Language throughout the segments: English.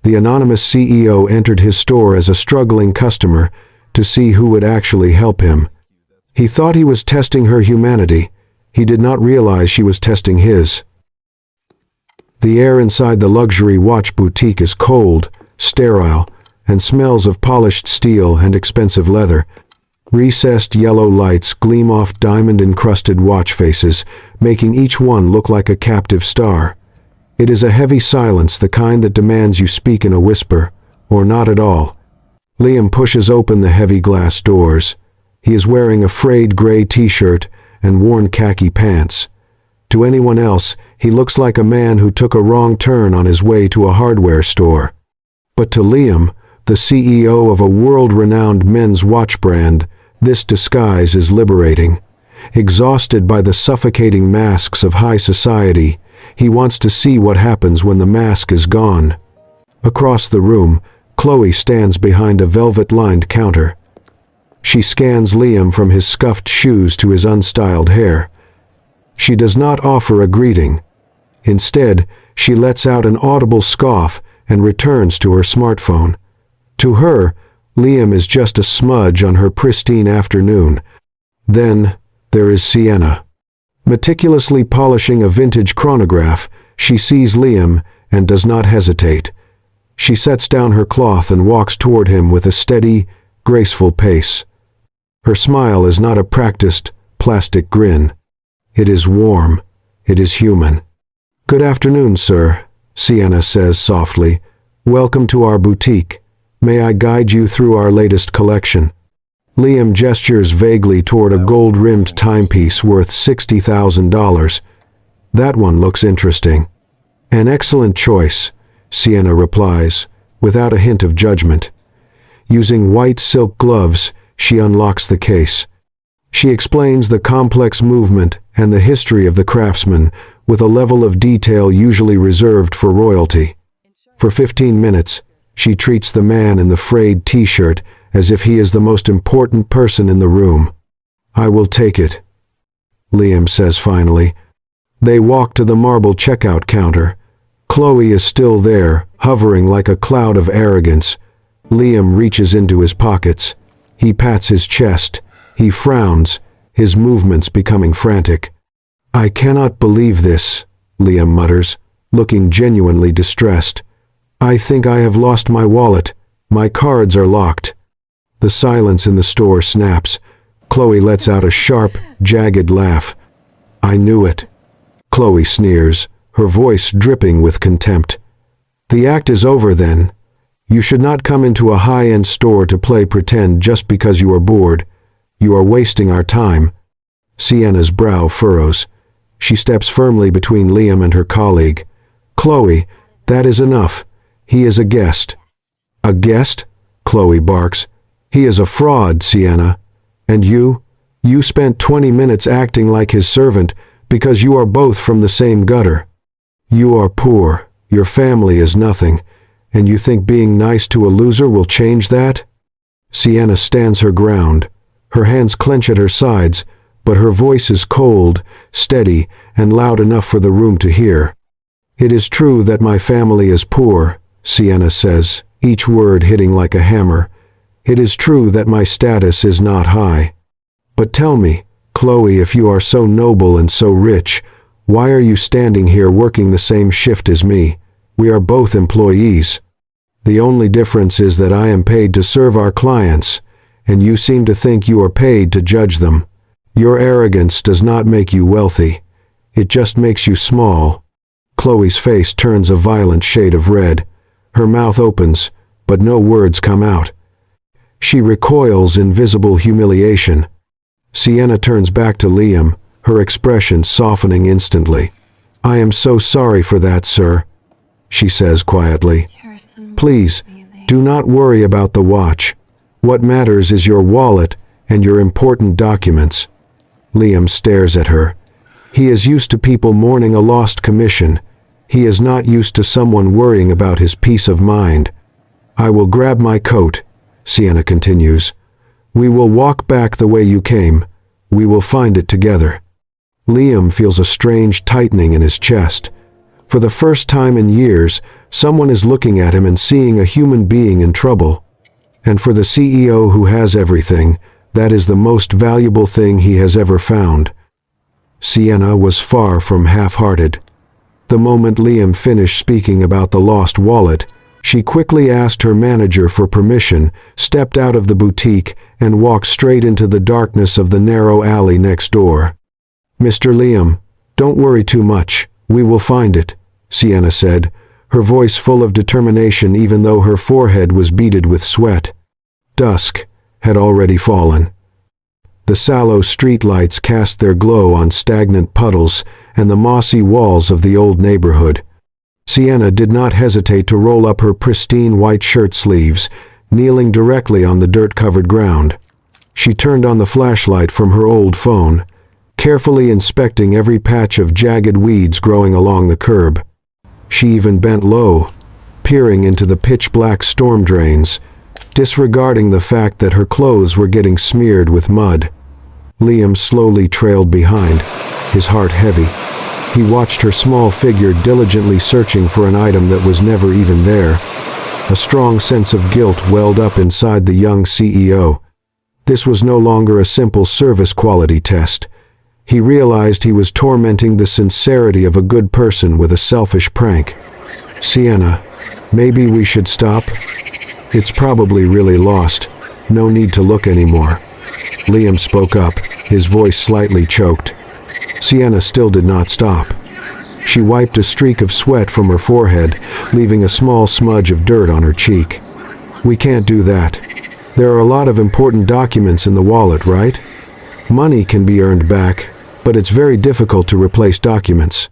The anonymous CEO entered his store as a struggling customer to see who would actually help him. He thought he was testing her humanity. He did not realize she was testing his. The air inside the luxury watch boutique is cold, sterile, and smells of polished steel and expensive leather. Recessed yellow lights gleam off diamond-encrusted watch faces, making each one look like a captive star. It is a heavy silence, the kind that demands you speak in a whisper, or not at all. Liam pushes open the heavy glass doors. He is wearing a frayed gray t-shirt and worn khaki pants. To anyone else, he looks like a man who took a wrong turn on his way to a hardware store. But to Liam, the CEO of a world-renowned men's watch brand, this disguise is liberating. Exhausted by the suffocating masks of high society, he wants to see what happens when the mask is gone. Across the room, Chloe stands behind a velvet-lined counter. She scans Liam from his scuffed shoes to his unstyled hair. She does not offer a greeting. Instead, she lets out an audible scoff and returns to her smartphone. To her, Liam is just a smudge on her pristine afternoon. Then, there is Sienna. Meticulously polishing a vintage chronograph, she sees Liam and does not hesitate. She sets down her cloth and walks toward him with a steady, graceful pace. Her smile is not a practiced, plastic grin. It is warm. It is human. "Good afternoon, sir," Sienna says softly. "Welcome to our boutique. May I guide you through our latest collection?" Liam gestures vaguely toward a gold-rimmed timepiece worth $60,000. "That one looks interesting." "An excellent choice," Sienna replies, without a hint of judgment. Using white silk gloves, she unlocks the case. She explains the complex movement and the history of the craftsman with a level of detail usually reserved for royalty. For 15 minutes, she treats the man in the frayed t-shirt as if he is the most important person in the room. "I will take it," Liam says finally. They walk to the marble checkout counter. Chloe is still there, hovering like a cloud of arrogance. Liam reaches into his pockets. He pats his chest. He frowns, his movements becoming frantic. "I cannot believe this," Liam mutters, looking genuinely distressed. "I think I have lost my wallet. My cards are locked." The silence in the store snaps. Chloe lets out a sharp, jagged laugh. "I knew it," Chloe sneers, her voice dripping with contempt. "The act is over then. You should not come into a high-end store to play pretend just because you are bored. You are wasting our time." Sienna's brow furrows. She steps firmly between Liam and her colleague. "Chloe, that is enough. He is a guest." "A guest?" Chloe barks. "He is a fraud, Sienna. And you spent 20 minutes acting like his servant because you are both from the same gutter. You are poor, your family is nothing, and you think being nice to a loser will change that?" Sienna stands her ground. Her hands clench at her sides, but her voice is cold, steady, and loud enough for the room to hear. "It is true that my family is poor," Sienna says, each word hitting like a hammer. "It is true that my status is not high. But tell me, Chloe, if you are so noble and so rich, why are you standing here working the same shift as me? We are both employees. The only difference is that I am paid to serve our clients, and you seem to think you are paid to judge them. Your arrogance does not make you wealthy. It just makes you small." Chloe's face turns a violent shade of red. Her mouth opens, but no words come out. She recoils in visible humiliation. Sienna turns back to Liam, her expression softening instantly. "I am so sorry for that, sir," she says quietly. "Please, do not worry about the watch. What matters is your wallet and your important documents." Liam stares at her. He is used to people mourning a lost commission. He is not used to someone worrying about his peace of mind. "I will grab my coat," Sienna continues. "We will walk back the way you came. We will find it together." Liam feels a strange tightening in his chest. For the first time in years, someone is looking at him and seeing a human being in trouble. And for the CEO who has everything, that is the most valuable thing he has ever found. Sienna was far from half-hearted. The moment Liam finished speaking about the lost wallet, she quickly asked her manager for permission, stepped out of the boutique, and walked straight into the darkness of the narrow alley next door. "Mr. Liam, don't worry too much. We will find it," Sienna said, her voice full of determination even though her forehead was beaded with sweat. Dusk had already fallen. The sallow streetlights cast their glow on stagnant puddles and the mossy walls of the old neighborhood. Sienna did not hesitate to roll up her pristine white shirt sleeves, kneeling directly on the dirt-covered ground. She turned on the flashlight from her old phone, carefully inspecting every patch of jagged weeds growing along the curb. She even bent low, peering into the pitch-black storm drains, disregarding the fact that her clothes were getting smeared with mud. Liam slowly trailed behind, his heart heavy. He watched her small figure diligently searching for an item that was never even there. A strong sense of guilt welled up inside the young CEO. This was no longer a simple service quality test. He realized he was tormenting the sincerity of a good person with a selfish prank. "Sienna, maybe we should stop? It's probably really lost. No need to look anymore." Liam spoke up, his voice slightly choked. Sienna still did not stop. She wiped a streak of sweat from her forehead, leaving a small smudge of dirt on her cheek. "We can't do that. There are a lot of important documents in the wallet, right? Money can be earned back, but it's very difficult to replace documents.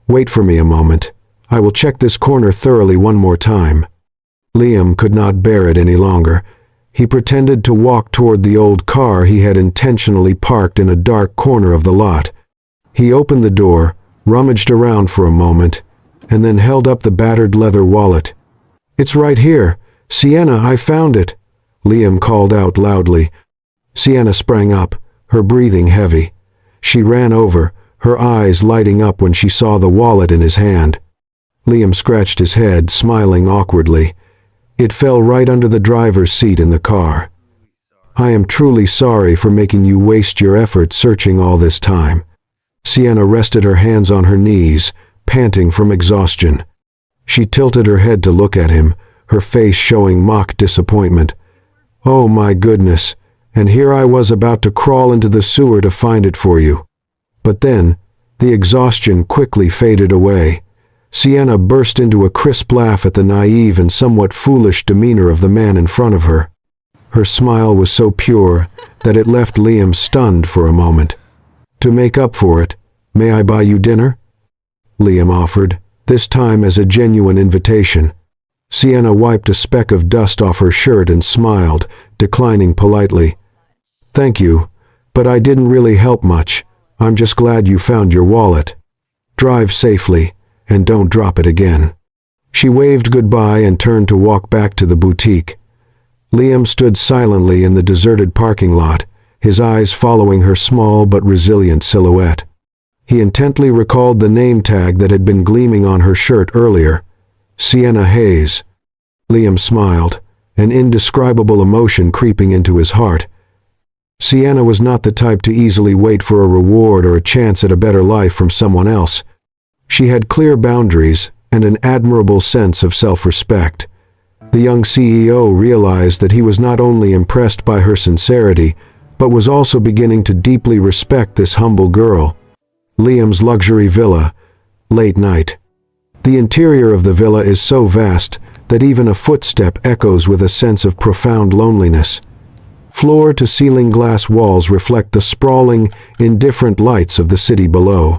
Wait for me a moment. I will check this corner thoroughly one more time." Liam could not bear it any longer. He pretended to walk toward the old car he had intentionally parked in a dark corner of the lot. He opened the door, rummaged around for a moment, and then held up the battered leather wallet. "It's right here. Sienna, I found it," Liam called out loudly. Sienna sprang up, her breathing heavy. She ran over, her eyes lighting up when she saw the wallet in his hand. Liam scratched his head, smiling awkwardly. It fell right under the driver's seat in the car. "I am truly sorry for making you waste your effort searching all this time." Sienna rested her hands on her knees, panting from exhaustion. She tilted her head to look at him, her face showing mock disappointment. "Oh my goodness, and here I was about to crawl into the sewer to find it for you." But then, the exhaustion quickly faded away. Sienna burst into a crisp laugh at the naive and somewhat foolish demeanor of the man in front of her. Her smile was so pure that it left Liam stunned for a moment. "To make up for it, may I buy you dinner?" Liam offered, this time as a genuine invitation. Sienna wiped a speck of dust off her shirt and smiled, declining politely. "Thank you, but I didn't really help much. I'm just glad you found your wallet. Drive safely, and don't drop it again." She waved goodbye and turned to walk back to the boutique. Liam stood silently in the deserted parking lot, his eyes following her small but resilient silhouette. He intently recalled the name tag that had been gleaming on her shirt earlier. Sienna Hayes. Liam smiled, an indescribable emotion creeping into his heart. Sienna was not the type to easily wait for a reward or a chance at a better life from someone else. She had clear boundaries and an admirable sense of self-respect. The young CEO realized that he was not only impressed by her sincerity, but was also beginning to deeply respect this humble girl. Liam's luxury villa, late night. The interior of the villa is so vast that even a footstep echoes with a sense of profound loneliness. Floor-to-ceiling glass walls reflect the sprawling, indifferent lights of the city below.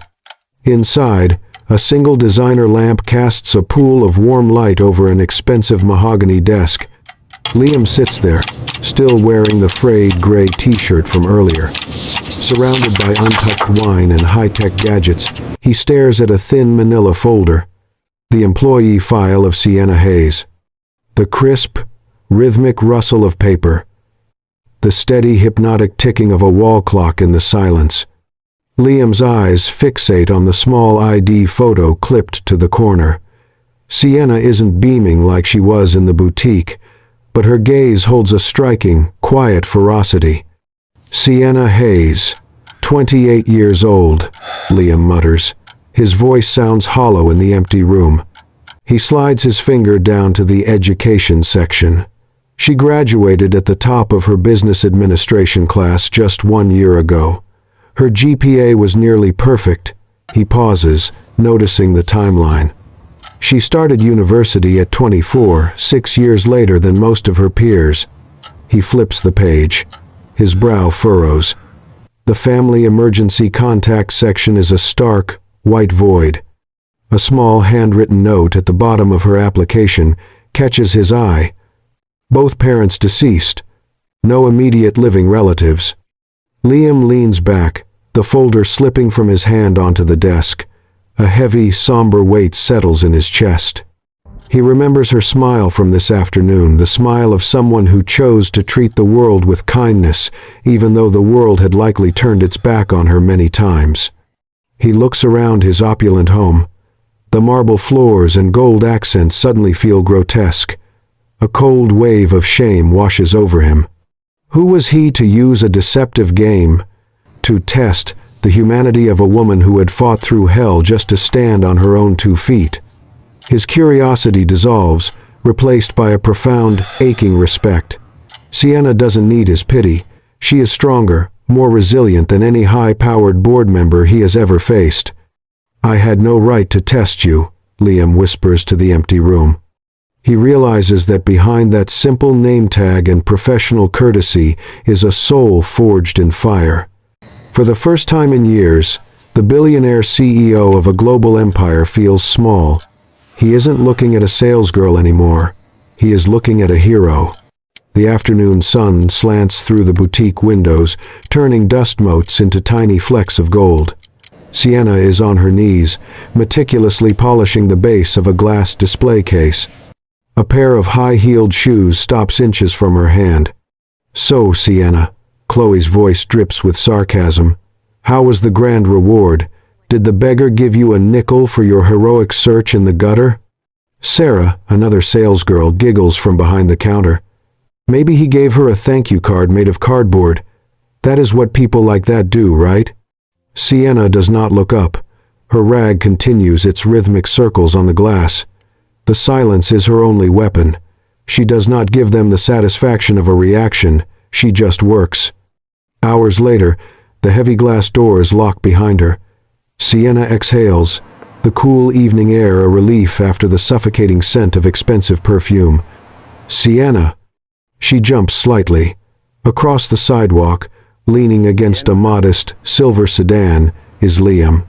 Inside, a single designer lamp casts a pool of warm light over an expensive mahogany desk. Liam sits there, still wearing the frayed gray t-shirt from earlier. Surrounded by untouched wine and high-tech gadgets, he stares at a thin manila folder. The employee file of Sienna Hayes. The crisp, rhythmic rustle of paper. The steady, hypnotic ticking of a wall clock in the silence. Liam's eyes fixate on the small ID photo clipped to the corner. Sienna isn't beaming like she was in the boutique, but her gaze holds a striking, quiet ferocity. Sienna Hayes, 28 years old, Liam mutters. His voice sounds hollow in the empty room. He slides his finger down to the education section. She graduated at the top of her business administration class just 1 year ago. Her GPA was nearly perfect. He pauses, noticing the timeline. She started university at 24, 6 years later than most of her peers. He flips the page. His brow furrows. The family emergency contact section is a stark, white void. A small handwritten note at the bottom of her application catches his eye. Both parents deceased. No immediate living relatives. Liam leans back, the folder slipping from his hand onto the desk. A heavy, somber weight settles in his chest. He remembers her smile from this afternoon, the smile of someone who chose to treat the world with kindness, even though the world had likely turned its back on her many times. He looks around his opulent home. The marble floors and gold accents suddenly feel grotesque. A cold wave of shame washes over him. Who was he to use a deceptive game to test the humanity of a woman who had fought through hell just to stand on her own 2 feet? His curiosity dissolves, replaced by a profound, aching respect. Sienna doesn't need his pity. She is stronger, more resilient than any high-powered board member he has ever faced. "I had no right to test you," Liam whispers to the empty room. He realizes that behind that simple name tag and professional courtesy is a soul forged in fire. For the first time in years, the billionaire CEO of a global empire feels small. He isn't looking at a salesgirl anymore. He is looking at a hero. The afternoon sun slants through the boutique windows, turning dust motes into tiny flecks of gold. Sienna is on her knees, meticulously polishing the base of a glass display case. A pair of high-heeled shoes stops inches from her hand. "So, Sienna," Chloe's voice drips with sarcasm. "How was the grand reward? Did the beggar give you a nickel for your heroic search in the gutter?" Sarah, another salesgirl, giggles from behind the counter. "Maybe he gave her a thank you card made of cardboard. That is what people like that do, right?" Sienna does not look up. Her rag continues its rhythmic circles on the glass. The silence is her only weapon. She does not give them the satisfaction of a reaction. She just works. Hours later, the heavy glass doors lock behind her. Sienna exhales, the cool evening air a relief after the suffocating scent of expensive perfume. "Sienna!" She jumps slightly. Across the sidewalk, leaning against a modest, silver sedan, is Liam.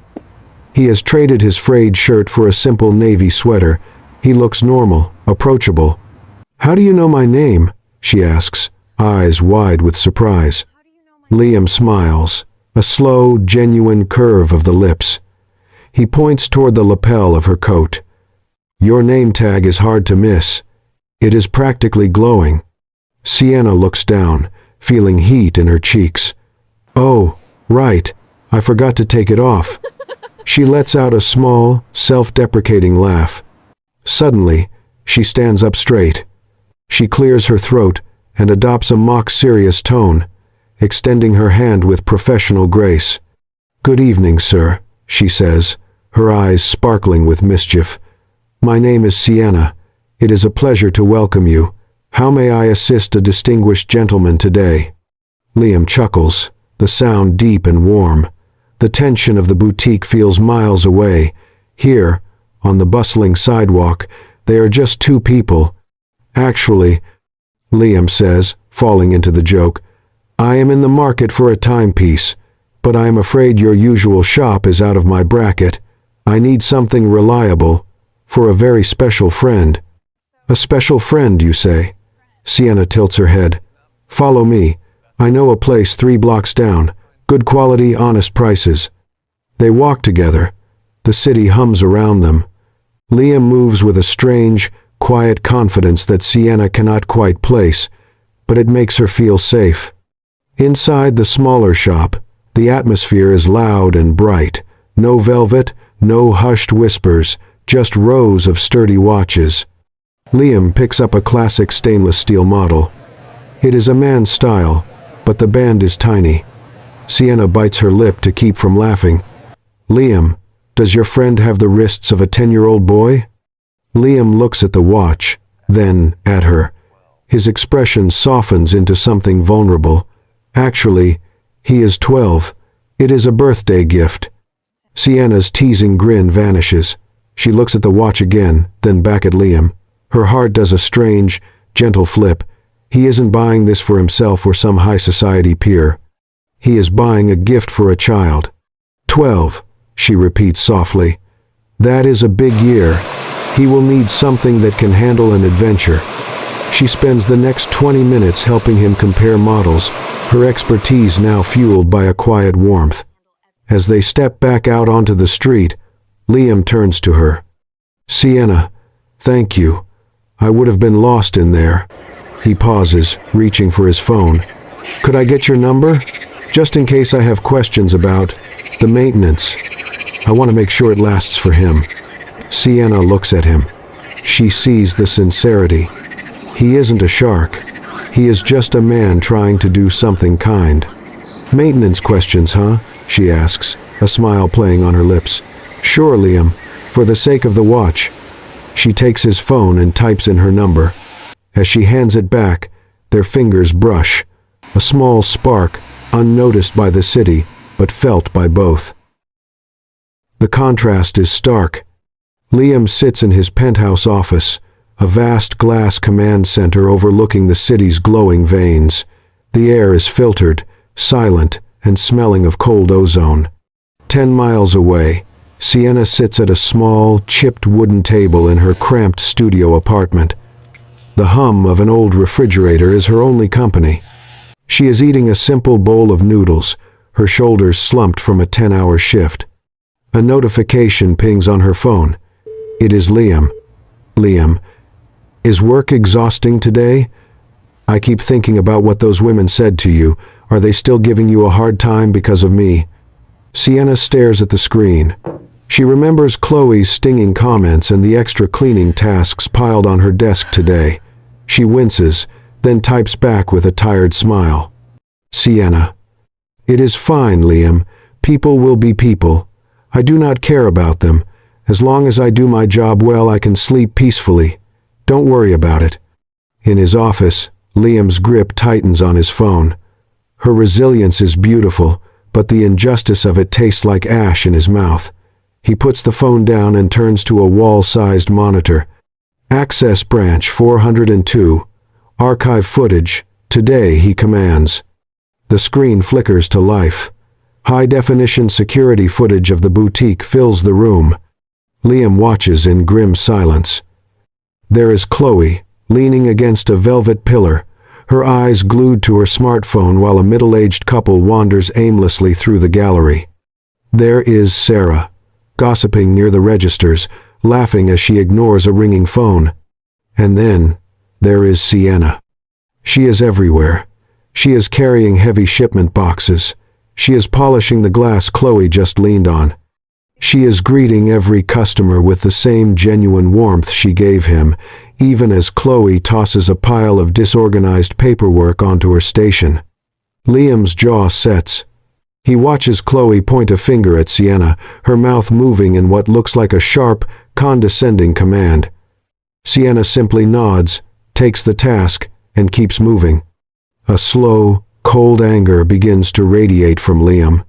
He has traded his frayed shirt for a simple navy sweater. He looks normal, approachable. "How do you know my name?" she asks, eyes wide with surprise. Liam smiles, a slow, genuine curve of the lips. He points toward the lapel of her coat. "Your name tag is hard to miss. It is practically glowing." Sienna looks down, feeling heat in her cheeks. "Oh, right, I forgot to take it off." She lets out a small, self-deprecating laugh. Suddenly, she stands up straight. She clears her throat and adopts a mock-serious tone, extending her hand with professional grace. "Good evening, sir," she says, her eyes sparkling with mischief. "My name is Sienna. It is a pleasure to welcome you. How may I assist a distinguished gentleman today?" Liam chuckles, the sound deep and warm. The tension of the boutique feels miles away. Here, on the bustling sidewalk, they are just 2 people. "Actually," Liam says, falling into the joke, "I am in the market for a timepiece, but I am afraid your usual shop is out of my bracket. I need something reliable, for a very special friend." "A special friend, you say?" Sienna tilts her head. "Follow me. I know a place 3 blocks down. Good quality, honest prices." They walk together. The city hums around them. Liam moves with a strange, quiet confidence that Sienna cannot quite place, but it makes her feel safe. Inside the smaller shop, The atmosphere is loud and bright. No velvet, no hushed whispers, just rows of sturdy watches. Liam picks up a classic stainless steel model. It is a man's style, but the band is tiny. Sienna bites her lip to keep from laughing. Liam, does your friend have the wrists of a 10-year-old boy? Liam looks at the watch, then at her. His expression softens into something vulnerable. Actually, he is 12. It is a birthday gift. Sienna's teasing grin vanishes. She looks at the watch again, then back at Liam. Her heart does a strange, gentle flip. He isn't buying this for himself or some high society peer. He is buying a gift for a child. 12, she repeats softly. That is a big year. He will need something that can handle an adventure. She spends the next 20 minutes helping him compare models, her expertise now fueled by a quiet warmth. As they step back out onto the street, Liam turns to her. Sienna, thank you. I would have been lost in there. He pauses, reaching for his phone. Could I get your number? Just in case I have questions about the maintenance. I want to make sure it lasts for him. Sienna looks at him. She sees the sincerity. He isn't a shark. He is just a man trying to do something kind. Maintenance questions, huh? She asks, a smile playing on her lips. Sure, Liam, for the sake of the watch. She takes his phone and types in her number. As she hands it back, their fingers brush. A small spark, unnoticed by the city, but felt by both. The contrast is stark. Liam sits in his penthouse office, a vast glass command center overlooking the city's glowing veins. The air is filtered, silent, and smelling of cold ozone. 10 miles away, Sienna sits at a small, chipped wooden table in her cramped studio apartment. The hum of an old refrigerator is her only company. She is eating a simple bowl of noodles, her shoulders slumped from a 10-hour shift. A notification pings on her phone. It is Liam. Liam, is work exhausting today? I keep thinking about what those women said to you. Are they still giving you a hard time because of me? Sienna stares at the screen. She remembers Chloe's stinging comments and the extra cleaning tasks piled on her desk today. She winces, then types back with a tired smile. Sienna. It is fine, Liam. People will be people. I do not care about them. As long as I do my job well, I can sleep peacefully. Don't worry about it. In his office, Liam's grip tightens on his phone. Her resilience is beautiful, but the injustice of it tastes like ash in his mouth. He puts the phone down and turns to a wall-sized monitor. Access branch 402. Archive footage. Today, he commands. The screen flickers to life. High-definition security footage of the boutique fills the room. Liam watches in grim silence. There is Chloe, leaning against a velvet pillar, her eyes glued to her smartphone while a middle-aged couple wanders aimlessly through the gallery. There is Sarah, gossiping near the registers, laughing as she ignores a ringing phone. And then, there is Sienna. She is everywhere. She is carrying heavy shipment boxes. She is polishing the glass Chloe just leaned on. She is greeting every customer with the same genuine warmth she gave him, even as Chloe tosses a pile of disorganized paperwork onto her station. Liam's jaw sets. He watches Chloe point a finger at Sienna, her mouth moving in what looks like a sharp, condescending command. Sienna simply nods, takes the task, and keeps moving. A slow, cold anger begins to radiate from Liam.